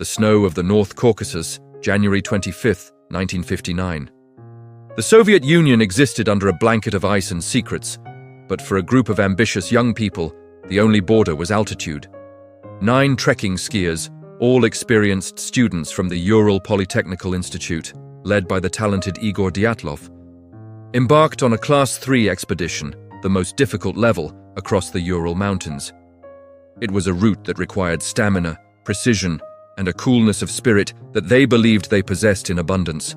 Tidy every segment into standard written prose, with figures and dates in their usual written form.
The snow of the North Caucasus, January 25, 1959. The Soviet Union existed under a blanket of ice and secrets, but for a group of ambitious young people, the only border was altitude. 9 trekking skiers, all experienced students from the Ural Polytechnical Institute, led by the talented Igor Dyatlov, embarked on a Class 3 expedition, the most difficult level, across the Ural Mountains. It was a route that required stamina, precision, and a coolness of spirit that they believed they possessed in abundance.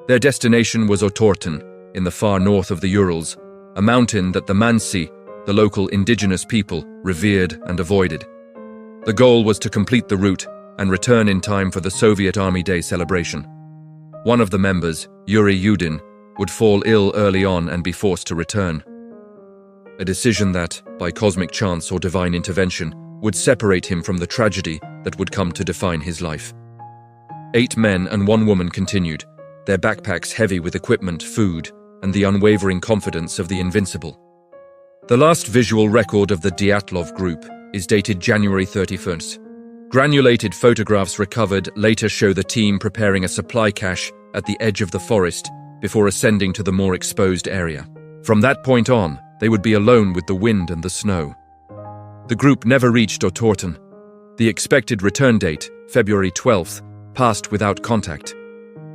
Their destination was Otorten, in the far north of the Urals, a mountain that the Mansi, the local indigenous people, revered and avoided. The goal was to complete the route and return in time for the Soviet Army Day celebration. One of the members, Yuri Yudin, would fall ill early on and be forced to return. A decision that, by cosmic chance or divine intervention, would separate him from the tragedy that would come to define his life. 8 men and 1 woman continued, their backpacks heavy with equipment, food, and the unwavering confidence of the invincible. The last visual record of the Dyatlov group is dated January 31st. Granulated photographs recovered later show the team preparing a supply cache at the edge of the forest before ascending to the more exposed area. From that point on, they would be alone with the wind and the snow. The group never reached Otorten. The expected return date, February 12th, passed without contact.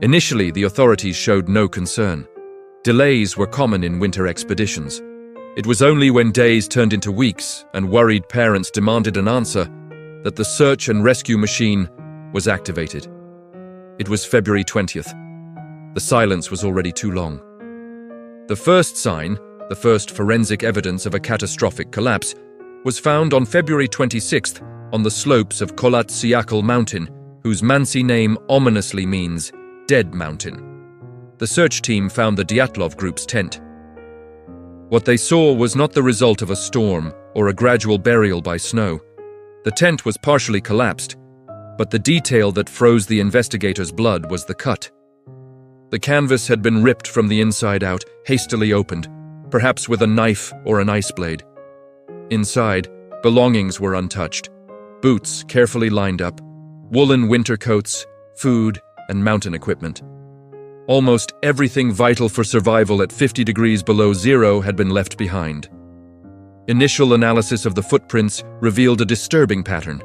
Initially, the authorities showed no concern. Delays were common in winter expeditions. It was only when days turned into weeks and worried parents demanded an answer that the search and rescue machine was activated. It was February 20th. The silence was already too long. The first sign, the first forensic evidence of a catastrophic collapse, was found on February 26th on the slopes of Kholat Syakhl mountain, whose Mansi name ominously means Dead Mountain. The search team found the Dyatlov group's tent. What they saw was not the result of a storm or a gradual burial by snow. The tent was partially collapsed, but the detail that froze the investigators' blood was the cut. The canvas had been ripped from the inside out, hastily opened, perhaps with a knife or an ice blade. Inside, belongings were untouched. Boots carefully lined up, woolen winter coats, food, and mountain equipment. Almost everything vital for survival at 50 degrees below zero had been left behind. Initial analysis of the footprints revealed a disturbing pattern.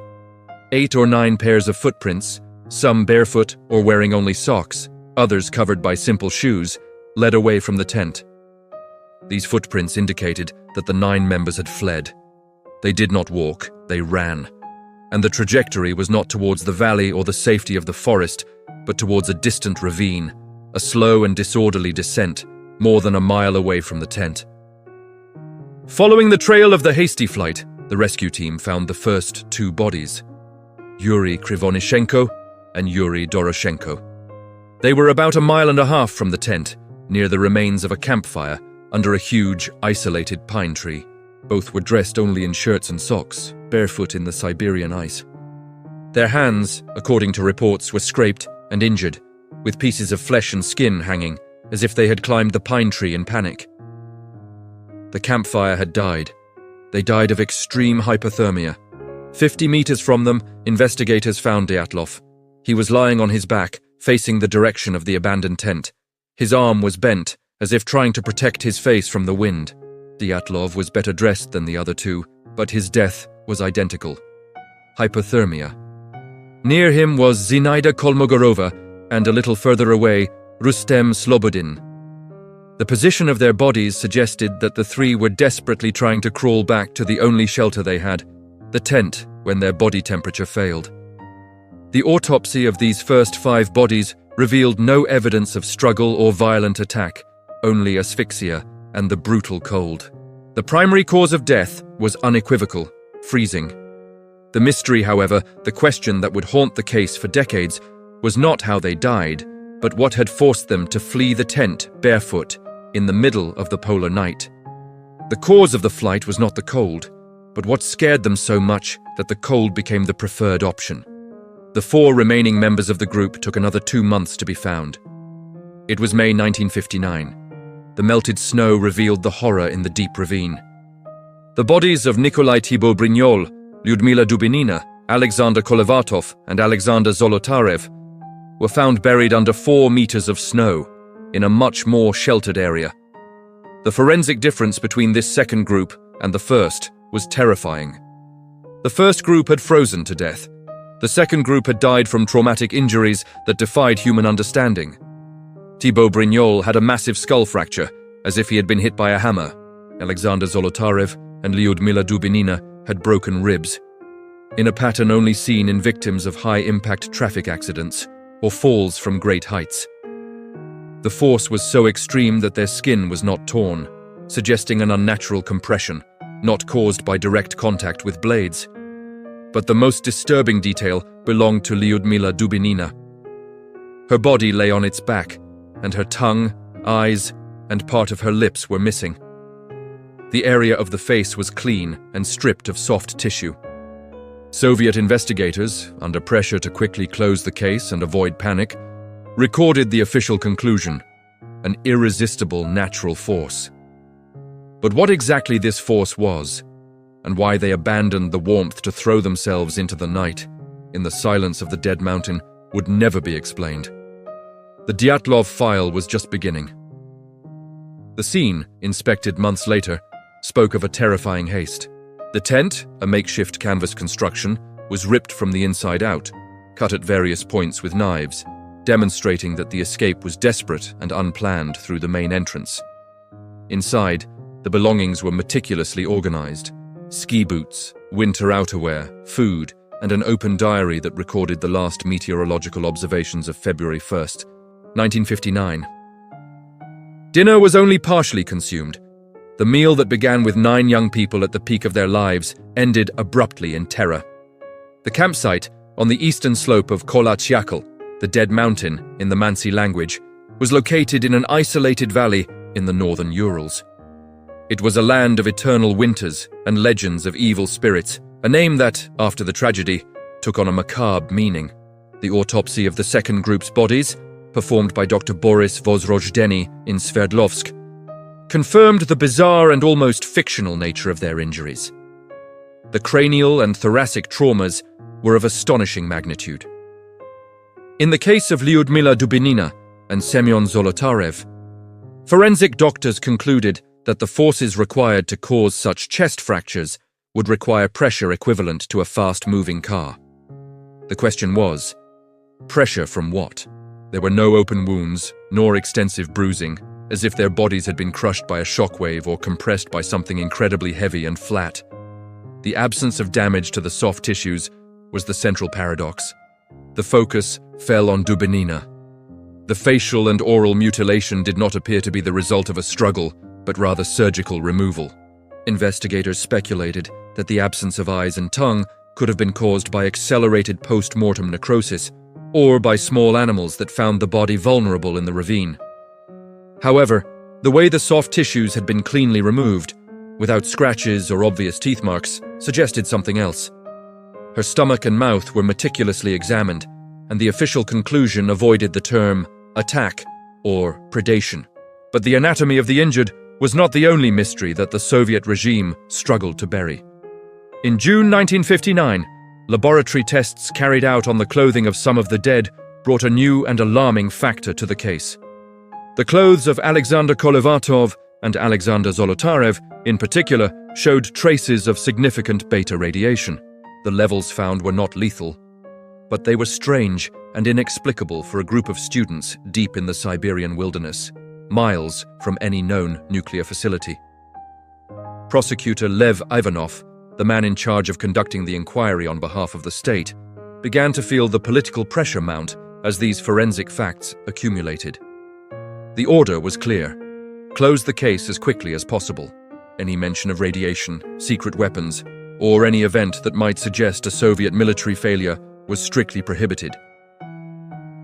8 or 9 pairs of footprints, some barefoot or wearing only socks, others covered by simple shoes, led away from the tent. These footprints indicated that the 9 members had fled. They did not walk, they ran. And the trajectory was not towards the valley or the safety of the forest, but towards a distant ravine, a slow and disorderly descent, more than a mile away from the tent. Following the trail of the hasty flight, the rescue team found the first 2 bodies, Yuri Krivonishenko and Yuri Doroshenko. They were about 1.5 miles from the tent, near the remains of a campfire, under a huge, isolated pine tree. Both were dressed only in shirts and socks, barefoot in the Siberian ice. Their hands, according to reports, were scraped and injured, with pieces of flesh and skin hanging, as if they had climbed the pine tree in panic. The campfire had died. They died of extreme hypothermia. 50 meters from them, investigators found Dyatlov. He was lying on his back, facing the direction of the abandoned tent. His arm was bent, as if trying to protect his face from the wind. Dyatlov was better dressed than the other 2, but his death was identical. Hypothermia. Near him was Zinaida Kolmogorova, and a little further away, Rustem Slobodin. The position of their bodies suggested that the 3 were desperately trying to crawl back to the only shelter they had, the tent, when their body temperature failed. The autopsy of these first 5 bodies revealed no evidence of struggle or violent attack, only asphyxia and the brutal cold. The primary cause of death was unequivocal: freezing. The mystery, however, the question that would haunt the case for decades, was not how they died, but what had forced them to flee the tent barefoot in the middle of the polar night. The cause of the flight was not the cold, but what scared them so much that the cold became the preferred option. The 4 remaining members of the group took another 2 months to be found. It was May 1959. The melted snow revealed the horror in the deep ravine. The bodies of Nikolai Thibault-Brignol, Lyudmila Dubinina, Alexander Kolevatov and Alexander Zolotarev, were found buried under 4 meters of snow in a much more sheltered area. The forensic difference between this second group and the first was terrifying. The first group had frozen to death. The second group had died from traumatic injuries that defied human understanding. Thibaut Brignol had a massive skull fracture, as if he had been hit by a hammer. Alexander Zolotarev and Lyudmila Dubinina had broken ribs, in a pattern only seen in victims of high-impact traffic accidents or falls from great heights. The force was so extreme that their skin was not torn, suggesting an unnatural compression, not caused by direct contact with blades. But the most disturbing detail belonged to Lyudmila Dubinina. Her body lay on its back, and her tongue, eyes, and part of her lips were missing. The area of the face was clean and stripped of soft tissue. Soviet investigators, under pressure to quickly close the case and avoid panic, recorded the official conclusion: an irresistible natural force. But what exactly this force was, and why they abandoned the warmth to throw themselves into the night, in the silence of the dead mountain, would never be explained. The Dyatlov file was just beginning. The scene, inspected months later, spoke of a terrifying haste. The tent, a makeshift canvas construction, was ripped from the inside out, cut at various points with knives, demonstrating that the escape was desperate and unplanned through the main entrance. Inside, the belongings were meticulously organized: ski boots, winter outerwear, food, and an open diary that recorded the last meteorological observations of February 1st, 1959. Dinner was only partially consumed. The meal that began with 9 young people at the peak of their lives ended abruptly in terror. The campsite, on the eastern slope of Kholat Syakhl, the Dead Mountain in the Mansi language, was located in an isolated valley in the northern Urals. It was a land of eternal winters and legends of evil spirits, a name that, after the tragedy, took on a macabre meaning. The autopsy of the second group's bodies, performed by Dr. Boris Vozrojdeny in Sverdlovsk, confirmed the bizarre and almost fictional nature of their injuries. The cranial and thoracic traumas were of astonishing magnitude. In the case of Lyudmila Dubinina and Semyon Zolotarev, forensic doctors concluded that the forces required to cause such chest fractures would require pressure equivalent to a fast-moving car. The question was, pressure from what? There were no open wounds, nor extensive bruising, as if their bodies had been crushed by a shockwave or compressed by something incredibly heavy and flat. The absence of damage to the soft tissues was the central paradox. The focus fell on Dubinina. The facial and oral mutilation did not appear to be the result of a struggle, but rather surgical removal. Investigators speculated that the absence of eyes and tongue could have been caused by accelerated post-mortem necrosis, or by small animals that found the body vulnerable in the ravine. However, the way the soft tissues had been cleanly removed, without scratches or obvious teeth marks, suggested something else. Her stomach and mouth were meticulously examined, and the official conclusion avoided the term attack or predation. But the anatomy of the injured was not the only mystery that the Soviet regime struggled to bury. In June 1959, laboratory tests carried out on the clothing of some of the dead brought a new and alarming factor to the case. The clothes of Alexander Kolevatov and Alexander Zolotarev, in particular, showed traces of significant beta radiation. The levels found were not lethal, but they were strange and inexplicable for a group of students deep in the Siberian wilderness, miles from any known nuclear facility. Prosecutor Lev Ivanov, the man in charge of conducting the inquiry on behalf of the state, began to feel the political pressure mount as these forensic facts accumulated. The order was clear: close the case as quickly as possible. Any mention of radiation, secret weapons, or any event that might suggest a Soviet military failure was strictly prohibited.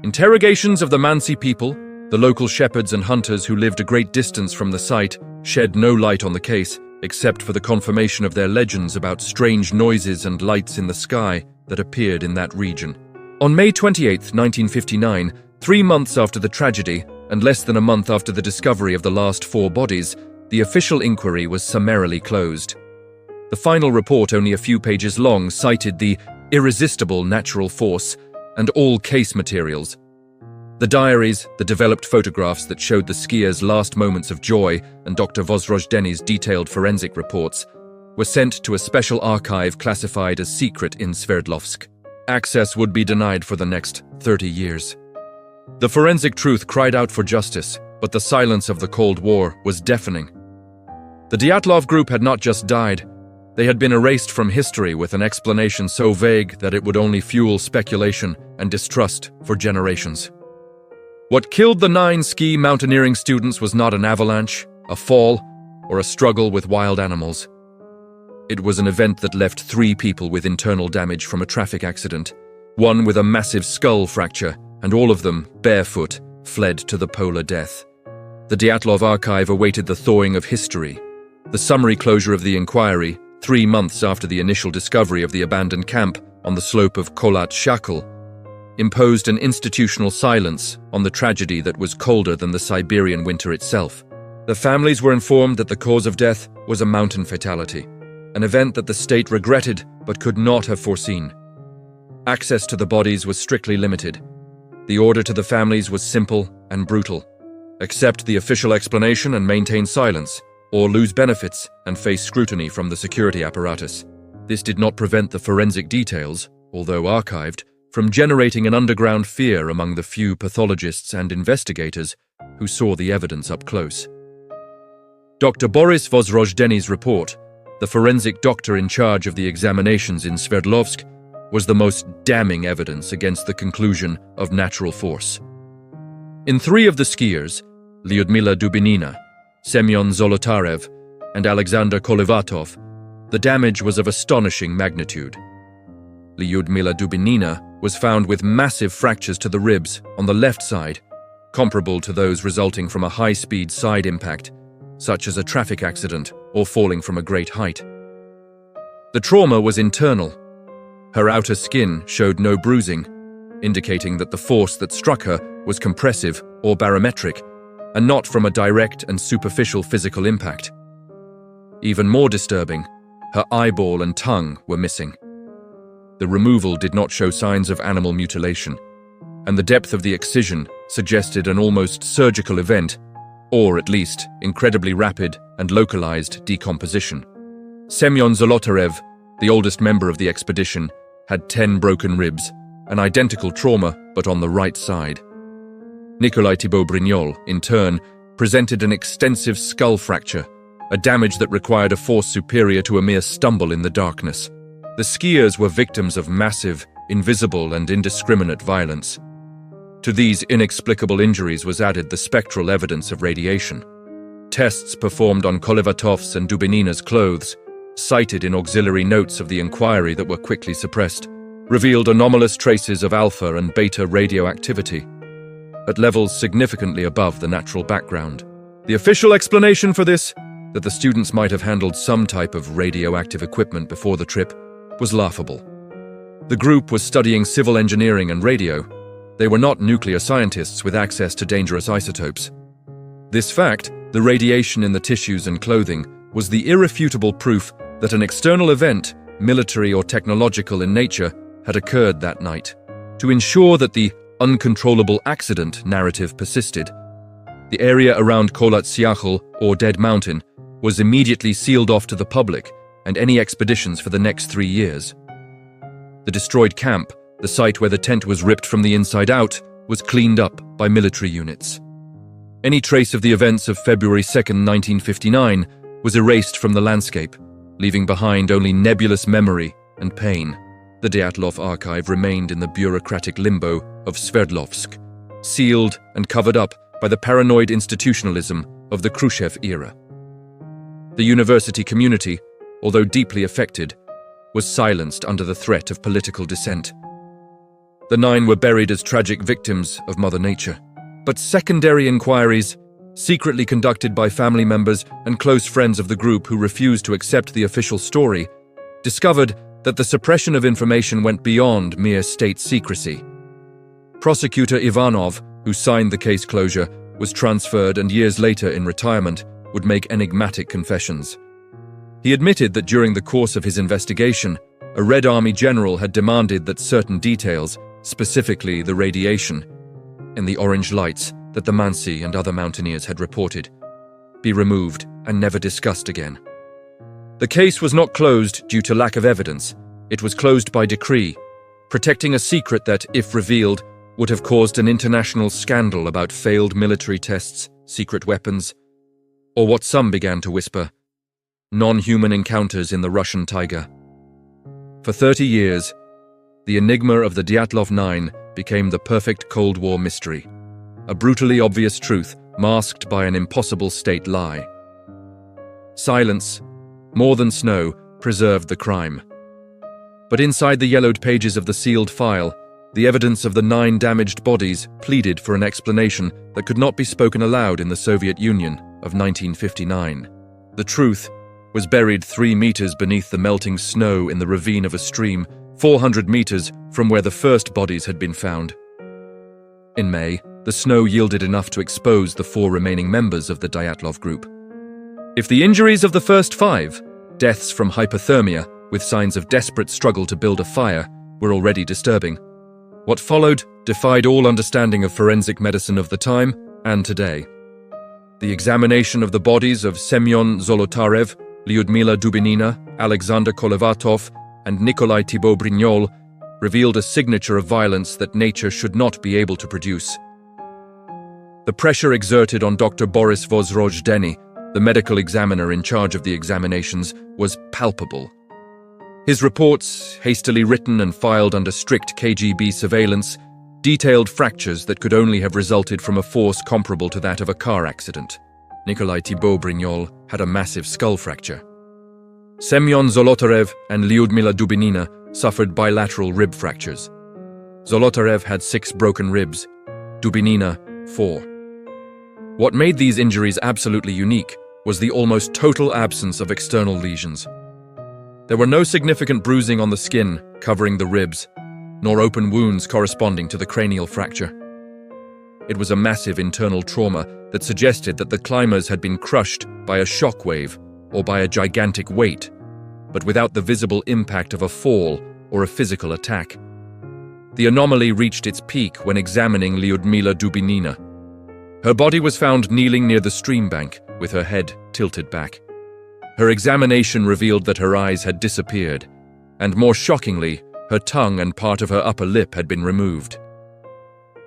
Interrogations of the Mansi people, the local shepherds and hunters who lived a great distance from the site, shed no light on the case, except for the confirmation of their legends about strange noises and lights in the sky that appeared in that region. On May 28, 1959, 3 months after the tragedy, and less than a month after the discovery of the last 4 bodies, the official inquiry was summarily closed. The final report, only a few pages long, cited the irresistible natural force, and all case materials. The diaries, the developed photographs that showed the skiers' last moments of joy, and Dr. Vozrozhdeni's detailed forensic reports were sent to a special archive classified as secret in Sverdlovsk. Access would be denied for the next 30 years. The forensic truth cried out for justice, but the silence of the Cold War was deafening. The Dyatlov group had not just died, they had been erased from history with an explanation so vague that it would only fuel speculation and distrust for generations. What killed the 9 ski mountaineering students was not an avalanche, a fall, or a struggle with wild animals. It was an event that left 3 people with internal damage from a traffic accident, one with a massive skull fracture, and all of them, barefoot, fled to the polar death. The Dyatlov Archive awaited the thawing of history. The summary closure of the inquiry, 3 months after the initial discovery of the abandoned camp on the slope of Kholat Syakhl, imposed an institutional silence on the tragedy that was colder than the Siberian winter itself. The families were informed that the cause of death was a mountain fatality, an event that the state regretted but could not have foreseen. Access to the bodies was strictly limited. The order to the families was simple and brutal. Accept the official explanation and maintain silence, or lose benefits and face scrutiny from the security apparatus. This did not prevent the forensic details, although archived, from generating an underground fear among the few pathologists and investigators who saw the evidence up close. Dr. Boris Vozrozhdeni's report, the forensic doctor in charge of the examinations in Sverdlovsk, was the most damning evidence against the conclusion of natural force. In 3 of the skiers, Lyudmila Dubinina, Semyon Zolotarev, and Alexander Kolevatov, the damage was of astonishing magnitude. Lyudmila Dubinina was found with massive fractures to the ribs on the left side, comparable to those resulting from a high-speed side impact, such as a traffic accident or falling from a great height. The trauma was internal. Her outer skin showed no bruising, indicating that the force that struck her was compressive or barometric, and not from a direct and superficial physical impact. Even more disturbing, her eyeball and tongue were missing. The removal did not show signs of animal mutilation, and the depth of the excision suggested an almost surgical event, or at least incredibly rapid and localized decomposition. Semyon Zolotarev, the oldest member of the expedition, had 10 broken ribs, an identical trauma but on the right side. Nikolai Thibault-Brignol, in turn, presented an extensive skull fracture, a damage that required a force superior to a mere stumble in the darkness. The skiers were victims of massive, invisible and indiscriminate violence. To these inexplicable injuries was added the spectral evidence of radiation. Tests performed on Kolevatov's and Dubinina's clothes, cited in auxiliary notes of the inquiry that were quickly suppressed, revealed anomalous traces of alpha and beta radioactivity, at levels significantly above the natural background. The official explanation for this, that the students might have handled some type of radioactive equipment before the trip, was laughable. The group was studying civil engineering and radio. They were not nuclear scientists with access to dangerous isotopes. This fact, the radiation in the tissues and clothing, was the irrefutable proof that an external event, military or technological in nature, had occurred that night. To ensure that the uncontrollable accident narrative persisted, the area around Kholat Syakhl, or Dead Mountain, was immediately sealed off to the public and any expeditions for the next 3 years. The destroyed camp, the site where the tent was ripped from the inside out, was cleaned up by military units. Any trace of the events of February 2, 1959, was erased from the landscape, leaving behind only nebulous memory and pain. The Dyatlov Archive remained in the bureaucratic limbo of Sverdlovsk, sealed and covered up by the paranoid institutionalism of the Khrushchev era. The university community, although deeply affected, was silenced under the threat of political dissent. The 9 were buried as tragic victims of Mother Nature. But secondary inquiries, secretly conducted by family members and close friends of the group who refused to accept the official story, discovered that the suppression of information went beyond mere state secrecy. Prosecutor Ivanov, who signed the case closure, was transferred and years later in retirement would make enigmatic confessions. He admitted that during the course of his investigation, a Red Army general had demanded that certain details, specifically the radiation and the orange lights that the Mansi and other mountaineers had reported, be removed and never discussed again. The case was not closed due to lack of evidence. It was closed by decree, protecting a secret that, if revealed, would have caused an international scandal about failed military tests, secret weapons, or what some began to whisper, non-human encounters in the Russian taiga. For 30 years, the enigma of the Dyatlov 9 became the perfect Cold War mystery, a brutally obvious truth masked by an impossible state lie. Silence, more than snow, preserved the crime. But inside the yellowed pages of the sealed file, the evidence of the 9 damaged bodies pleaded for an explanation that could not be spoken aloud in the Soviet Union of 1959. The truth was buried 3 meters beneath the melting snow in the ravine of a stream, 400 meters from where the first bodies had been found. In May, the snow yielded enough to expose the 4 remaining members of the Dyatlov group. If the injuries of the first 5, deaths from hypothermia with signs of desperate struggle to build a fire, were already disturbing, what followed defied all understanding of forensic medicine of the time and today. The examination of the bodies of Semyon Zolotarev, Lyudmila Dubinina, Alexander Kolevatov, and Nikolai Thibault-Brignol revealed a signature of violence that nature should not be able to produce. The pressure exerted on Dr. Boris Vozrojdeny, the medical examiner in charge of the examinations, was palpable. His reports, hastily written and filed under strict KGB surveillance, detailed fractures that could only have resulted from a force comparable to that of a car accident. Nikolai Thibault-Brignol had a massive skull fracture. Semyon Zolotarev and Lyudmila Dubinina suffered bilateral rib fractures. Zolotarev had 6 broken ribs, Dubinina 4. What made these injuries absolutely unique was the almost total absence of external lesions. There were no significant bruising on the skin covering the ribs, nor open wounds corresponding to the cranial fracture. It was a massive internal trauma that suggested that the climbers had been crushed by a shock wave or by a gigantic weight, but without the visible impact of a fall or a physical attack. The anomaly reached its peak when examining Lyudmila Dubinina. Her body was found kneeling near the stream bank, with her head tilted back. Her examination revealed that her eyes had disappeared, and more shockingly, her tongue and part of her upper lip had been removed.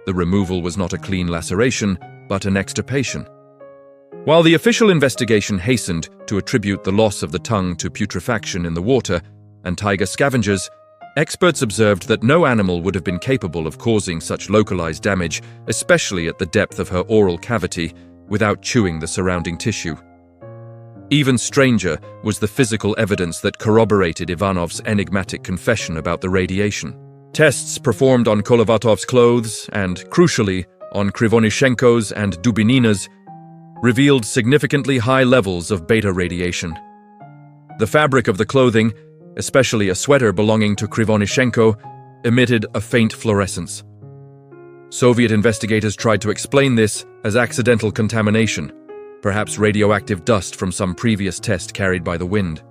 The removal was not a clean laceration, but an extirpation. While the official investigation hastened to attribute the loss of the tongue to putrefaction in the water and taiga scavengers, experts observed that no animal would have been capable of causing such localized damage, especially at the depth of her oral cavity, without chewing the surrounding tissue. Even stranger was the physical evidence that corroborated Ivanov's enigmatic confession about the radiation. Tests performed on Kolevatov's clothes and, crucially, on Krivonishenko's and Dubinina's revealed significantly high levels of beta radiation. The fabric of the clothing, especially a sweater belonging to Krivonishenko, emitted a faint fluorescence. Soviet investigators tried to explain this as accidental contamination, perhaps radioactive dust from some previous test carried by the wind.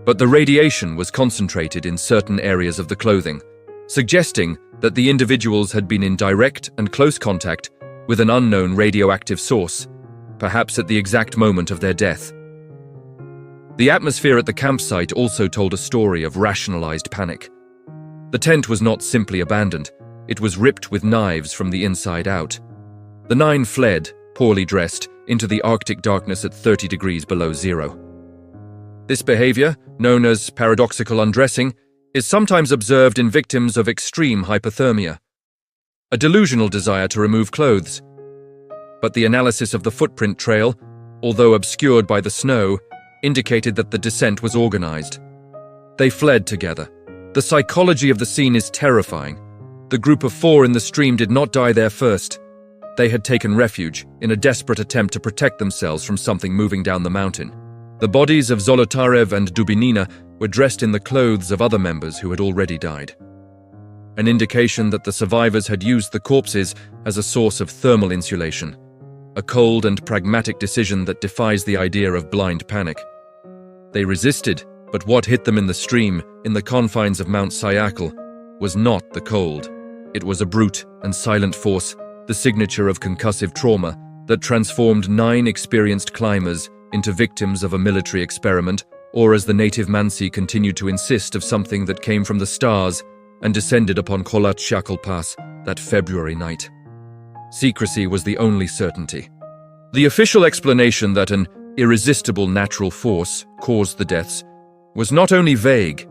But the radiation was concentrated in certain areas of the clothing, suggesting that the individuals had been in direct and close contact with an unknown radioactive source, perhaps at the exact moment of their death. The atmosphere at the campsite also told a story of rationalized panic. The tent was not simply abandoned, it was ripped with knives from the inside out. The 9 fled, poorly dressed, into the Arctic darkness at 30 degrees below zero. This behavior, known as paradoxical undressing, is sometimes observed in victims of extreme hypothermia, a delusional desire to remove clothes. But the analysis of the footprint trail, although obscured by the snow, indicated that the descent was organized. They fled together. The psychology of the scene is terrifying. The group of 4 in the stream did not die there first. They had taken refuge in a desperate attempt to protect themselves from something moving down the mountain. The bodies of Zolotarev and Dubinina were dressed in the clothes of other members who had already died. An indication that the survivors had used the corpses as a source of thermal insulation, a cold and pragmatic decision that defies the idea of blind panic. They resisted, But what hit them in the stream, in the confines of Mount Syakhl, was not the cold. It was a brute and silent force, the signature of concussive trauma, that transformed 9 experienced climbers into victims of a military experiment, or as the native Mansi continued to insist, of something that came from the stars and descended upon Kholat Syakhl Pass that February night. Secrecy was the only certainty. The official explanation that an irresistible natural force caused the deaths was not only vague,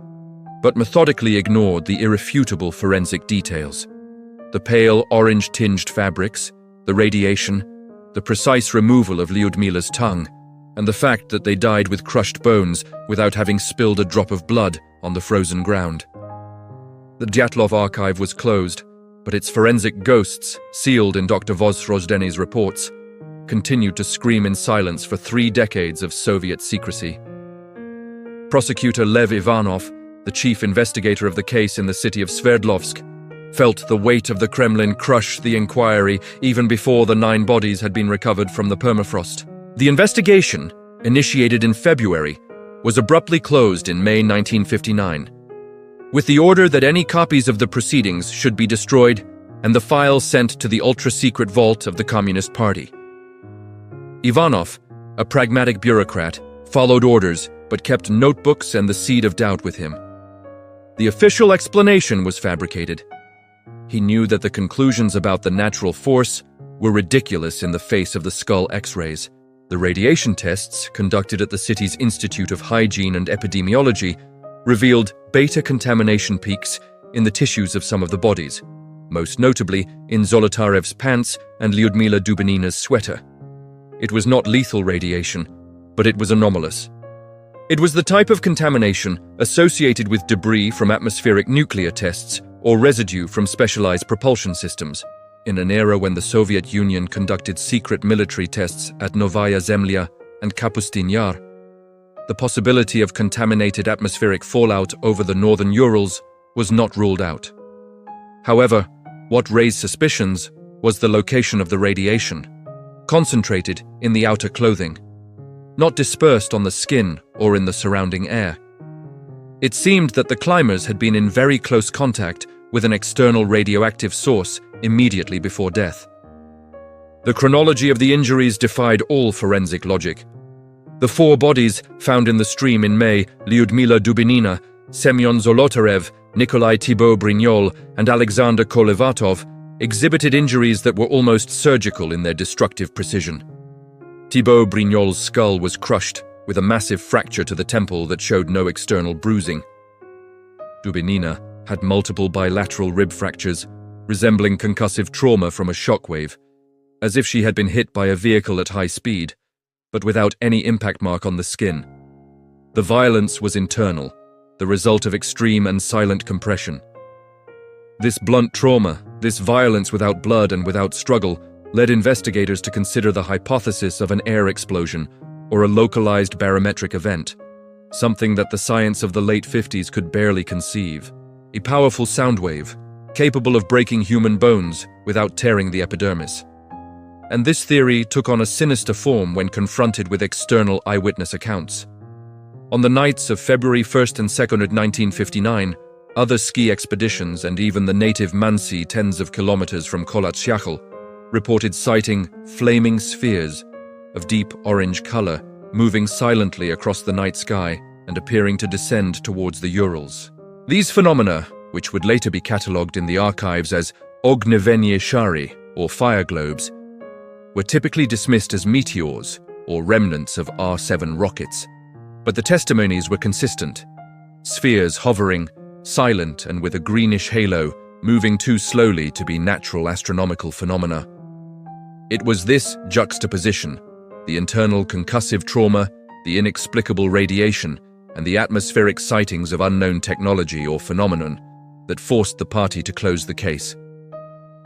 but methodically ignored the irrefutable forensic details. The pale orange-tinged fabrics, the radiation, the precise removal of Lyudmila's tongue, and the fact that they died with crushed bones without having spilled a drop of blood on the frozen ground. The Dyatlov Archive was closed, but its forensic ghosts, sealed in Dr. Vozrozhdeni's reports, continued to scream in silence for 3 decades of Soviet secrecy. Prosecutor Lev Ivanov, the chief investigator of the case in the city of Sverdlovsk, felt the weight of the Kremlin crush the inquiry even before the 9 bodies had been recovered from the permafrost. The investigation, initiated in February, was abruptly closed in May 1959, with the order that any copies of the proceedings should be destroyed and the files sent to the ultra-secret vault of the Communist Party. Ivanov, a pragmatic bureaucrat, followed orders but kept notebooks and the seed of doubt with him. The official explanation was fabricated. He knew that the conclusions about the natural force were ridiculous in the face of the skull X-rays. The radiation tests conducted at the city's Institute of Hygiene and Epidemiology revealed beta contamination peaks in the tissues of some of the bodies, most notably in Zolotarev's pants and Lyudmila Dubinina's sweater. It was not lethal radiation, but it was anomalous. It was the type of contamination associated with debris from atmospheric nuclear tests or residue from specialized propulsion systems. In an era when the Soviet Union conducted secret military tests at Novaya Zemlya and Kapustin Yar, the possibility of contaminated atmospheric fallout over the northern Urals was not ruled out. However, what raised suspicions was the location of the radiation, concentrated in the outer clothing, not dispersed on the skin or in the surrounding air. It seemed that the climbers had been in very close contact with an external radioactive source immediately before death. The chronology of the injuries defied all forensic logic. The 4 bodies found in the stream in May, Lyudmila Dubinina, Semyon Zolotarev, Nikolai Thibaut Brignol, and Alexander Kolevatov, exhibited injuries that were almost surgical in their destructive precision. Thibaut Brignol's skull was crushed, with a massive fracture to the temple that showed no external bruising. Dubinina had multiple bilateral rib fractures, resembling concussive trauma from a shockwave, as if she had been hit by a vehicle at high speed, but without any impact mark on the skin. The violence was internal, the result of extreme and silent compression. This blunt trauma, this violence without blood and without struggle, led investigators to consider the hypothesis of an air explosion or a localized barometric event, something that the science of the late 50s could barely conceive. A powerful sound wave, capable of breaking human bones without tearing the epidermis. And this theory took on a sinister form when confronted with external eyewitness accounts. On the nights of February 1st and 2nd of 1959, other ski expeditions and even the native Mansi tens of kilometers from Kholat Syakhl reported sighting flaming spheres of deep orange color moving silently across the night sky and appearing to descend towards the Urals. These phenomena, which would later be catalogued in the archives as ognevenie shari, or fire globes, were typically dismissed as meteors or remnants of R-7 rockets. But the testimonies were consistent. Spheres hovering, silent and with a greenish halo, moving too slowly to be natural astronomical phenomena. It was this juxtaposition, the internal concussive trauma, the inexplicable radiation, and the atmospheric sightings of unknown technology or phenomenon, that forced the party to close the case.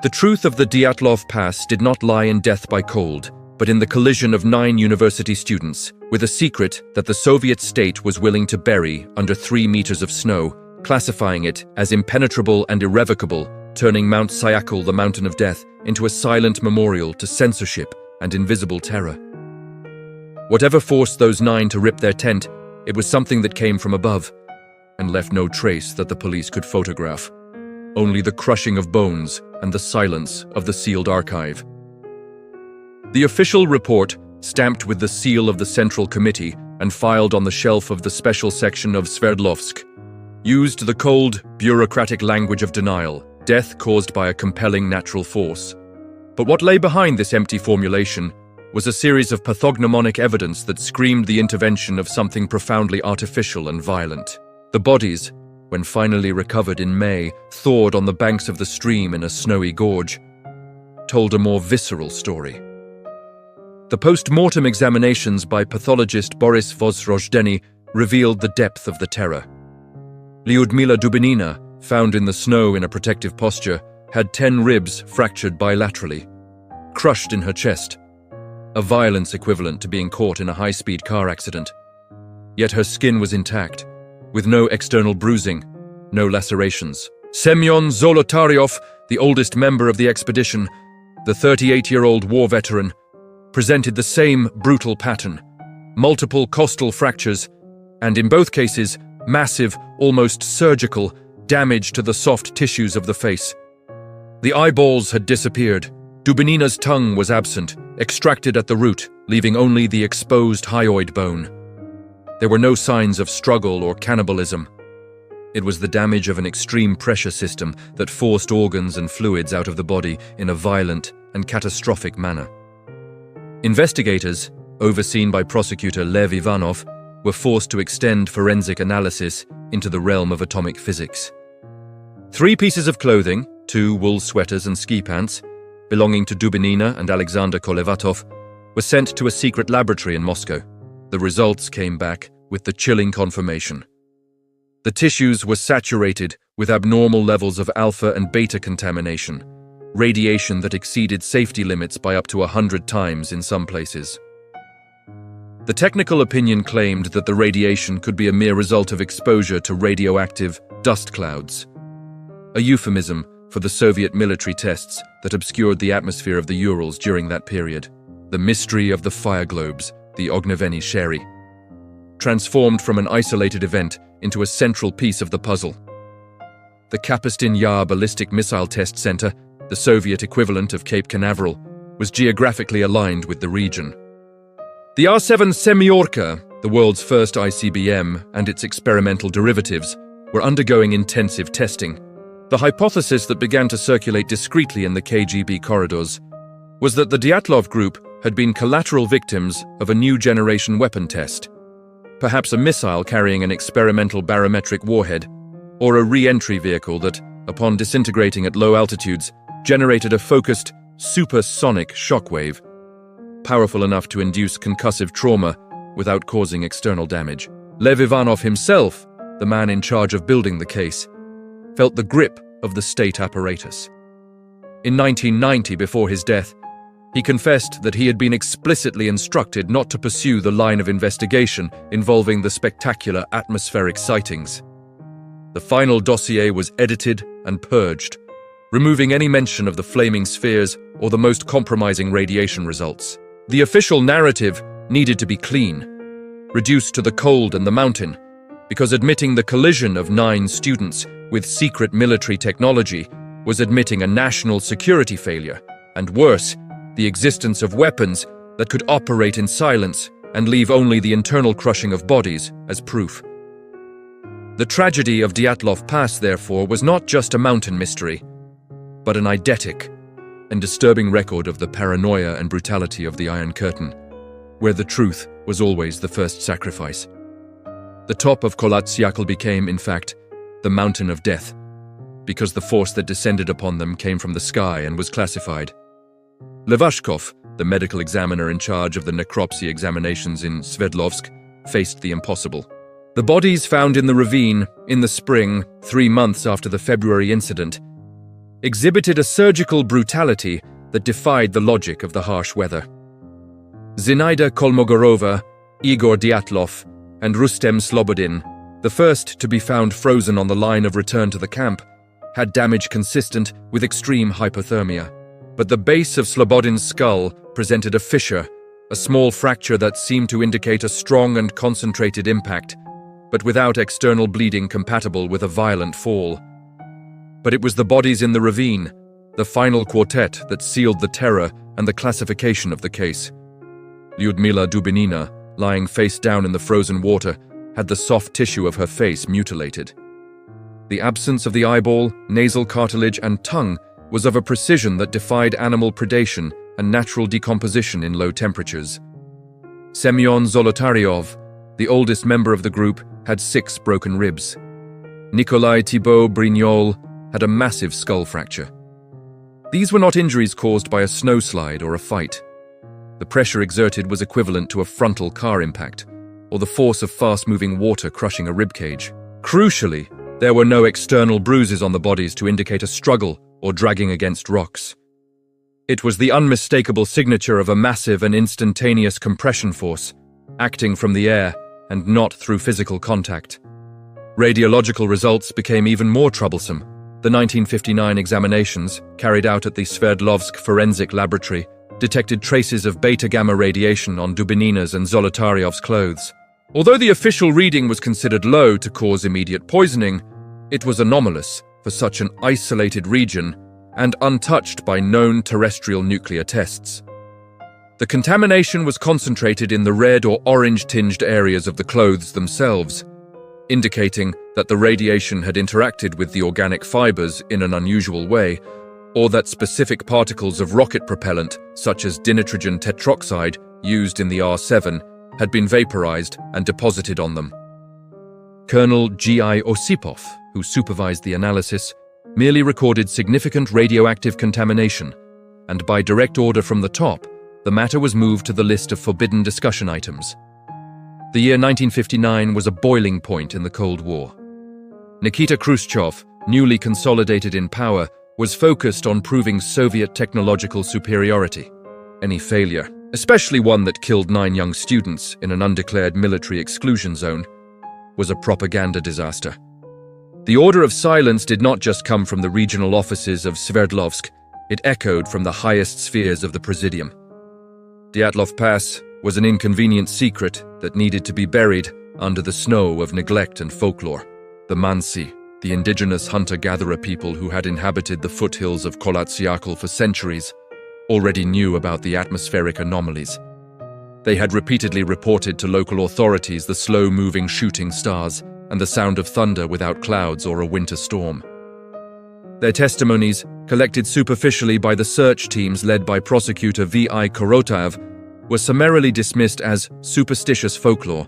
The truth of the Dyatlov Pass did not lie in death by cold, but in the collision of 9 university students with a secret that the Soviet state was willing to bury under 3 meters of snow, classifying it as impenetrable and irrevocable, turning Mount Syakhl, the mountain of death, into a silent memorial to censorship and invisible terror. Whatever forced those 9 to rip their tent It was something that came from above and left no trace that the police could photograph. Only the crushing of bones and the silence of the sealed archive. The official report, stamped with the seal of the Central Committee and filed on the shelf of the special section of Sverdlovsk, used the cold, bureaucratic language of denial, death caused by a compelling natural force. But what lay behind this empty formulation was a series of pathognomonic evidence that screamed the intervention of something profoundly artificial and violent. The bodies, when finally recovered in May, thawed on the banks of the stream in a snowy gorge, told a more visceral story. The post-mortem examinations by pathologist Boris Vozrojdeny revealed the depth of the terror. Lyudmila Dubinina, found in the snow in a protective posture, had 10 ribs fractured bilaterally, crushed in her chest, a violence equivalent to being caught in a high-speed car accident. Yet her skin was intact, with no external bruising, no lacerations. Semyon Zolotaryov, the oldest member of the expedition, the 38-year-old war veteran, presented the same brutal pattern: multiple costal fractures, and in both cases, massive, almost surgical, damage to the soft tissues of the face. The eyeballs had disappeared. Dubinina's tongue was absent, extracted at the root, leaving only the exposed hyoid bone. There were no signs of struggle or cannibalism. It was the damage of an extreme pressure system that forced organs and fluids out of the body in a violent and catastrophic manner. Investigators, overseen by prosecutor Lev Ivanov, were forced to extend forensic analysis into the realm of atomic physics. 3 pieces of clothing, 2 wool sweaters and ski pants, belonging to Dubinina and Alexander Kolevatov, were sent to a secret laboratory in Moscow. The results came back with the chilling confirmation. The tissues were saturated with abnormal levels of alpha and beta contamination, radiation that exceeded safety limits by up to 100 times in some places. The technical opinion claimed that the radiation could be a mere result of exposure to radioactive dust clouds, a euphemism for the Soviet military tests that obscured the atmosphere of the Urals during that period. The mystery of the fire globes, the Ogneveni Sheri, transformed from an isolated event into a central piece of the puzzle. The Kapustin Yar Ballistic Missile Test Center, the Soviet equivalent of Cape Canaveral, was geographically aligned with the region. The R-7 Semyorka, the world's first ICBM, and its experimental derivatives, were undergoing intensive testing. The hypothesis that began to circulate discreetly in the KGB corridors was that the Dyatlov group had been collateral victims of a new generation weapon test, perhaps a missile carrying an experimental barometric warhead, or a re-entry vehicle that, upon disintegrating at low altitudes, generated a focused, supersonic shockwave, powerful enough to induce concussive trauma without causing external damage. Lev Ivanov himself, the man in charge of building the case, felt the grip of the state apparatus. In 1990, before his death, he confessed that he had been explicitly instructed not to pursue the line of investigation involving the spectacular atmospheric sightings. The final dossier was edited and purged, removing any mention of the flaming spheres or the most compromising radiation results. The official narrative needed to be clean, reduced to the cold and the mountain, because admitting the collision of 9 students with secret military technology was admitting a national security failure, and worse, the existence of weapons that could operate in silence and leave only the internal crushing of bodies as proof. The tragedy of Dyatlov Pass, therefore, was not just a mountain mystery, but an eidetic and disturbing record of the paranoia and brutality of the Iron Curtain, where the truth was always the first sacrifice. The top of Kholat Syakhl became, in fact, the mountain of death, because the force that descended upon them came from the sky and was classified. Levashkov, the medical examiner in charge of the necropsy examinations in Sverdlovsk, faced the impossible. The bodies found in the ravine in the spring, 3 months after the February incident, exhibited a surgical brutality that defied the logic of the harsh weather. Zinaida Kolmogorova, Igor Dyatlov, and Rustem Slobodin, the first to be found frozen on the line of return to the camp, had damage consistent with extreme hypothermia. But the base of Slobodin's skull presented a fissure a small fracture that seemed to indicate a strong and concentrated impact, but without external bleeding compatible with a violent fall. But it was the bodies in the ravine, the final quartet, that sealed the terror and the classification of the case. Lyudmila Dubinina, lying face down in the frozen water, had the soft tissue of her face mutilated. The absence of the eyeball, nasal cartilage, and tongue was of a precision that defied animal predation and natural decomposition in low temperatures. Semyon Zolotaryov, the oldest member of the group, had 6 broken ribs. Nikolai Thibault Brignol had a massive skull fracture. These were not injuries caused by a snowslide or a fight. The pressure exerted was equivalent to a frontal car impact, or the force of fast-moving water crushing a ribcage. Crucially, there were no external bruises on the bodies to indicate a struggle or dragging against rocks. It was the unmistakable signature of a massive and instantaneous compression force, acting from the air and not through physical contact. Radiological results became even more troublesome. The 1959 examinations, carried out at the Sverdlovsk Forensic Laboratory, detected traces of beta-gamma radiation on Dubinina's and Zolotaryov's clothes. Although the official reading was considered low to cause immediate poisoning, it was anomalous for such an isolated region and untouched by known terrestrial nuclear tests. The contamination was concentrated in the red or orange-tinged areas of the clothes themselves, indicating that the radiation had interacted with the organic fibers in an unusual way, or that specific particles of rocket propellant, such as dinitrogen tetroxide used in the R-7, had been vaporized and deposited on them. Colonel G.I. Osipov, who supervised the analysis, merely recorded significant radioactive contamination, and by direct order from the top, the matter was moved to the list of forbidden discussion items. The year 1959 was a boiling point in the Cold War. Nikita Khrushchev, newly consolidated in power, was focused on proving Soviet technological superiority. Any failure, especially one that killed 9 young students in an undeclared military exclusion zone, was a propaganda disaster. The order of silence did not just come from the regional offices of Sverdlovsk, it echoed from the highest spheres of the Presidium. Dyatlov Pass was an inconvenient secret that needed to be buried under the snow of neglect and folklore. The Mansi, the indigenous hunter-gatherer people who had inhabited the foothills of Kholat Syakhl for centuries, already knew about the atmospheric anomalies. They had repeatedly reported to local authorities the slow-moving shooting stars and the sound of thunder without clouds or a winter storm. Their testimonies, collected superficially by the search teams led by prosecutor V.I. Korotayev, were summarily dismissed as superstitious folklore,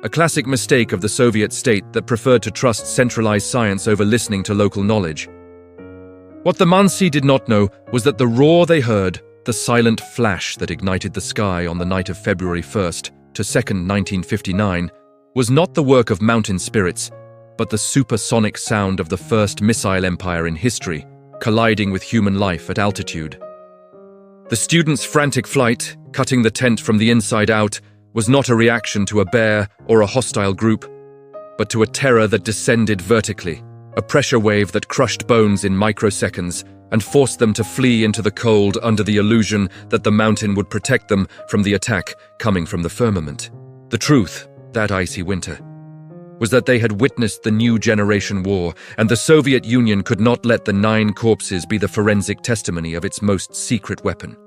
a classic mistake of the Soviet state that preferred to trust centralized science over listening to local knowledge. What the Mansi did not know was that the roar they heard, the silent flash that ignited the sky on the night of February 1st to 2nd, 1959, was not the work of mountain spirits, but the supersonic sound of the first missile empire in history, colliding with human life at altitude. The students' frantic flight, cutting the tent from the inside out, was not a reaction to a bear or a hostile group, but to a terror that descended vertically, a pressure wave that crushed bones in microseconds and forced them to flee into the cold under the illusion that the mountain would protect them from the attack coming from the firmament. The truth, that icy winter, was that they had witnessed the new generation war, and the Soviet Union could not let the 9 corpses be the forensic testimony of its most secret weapon.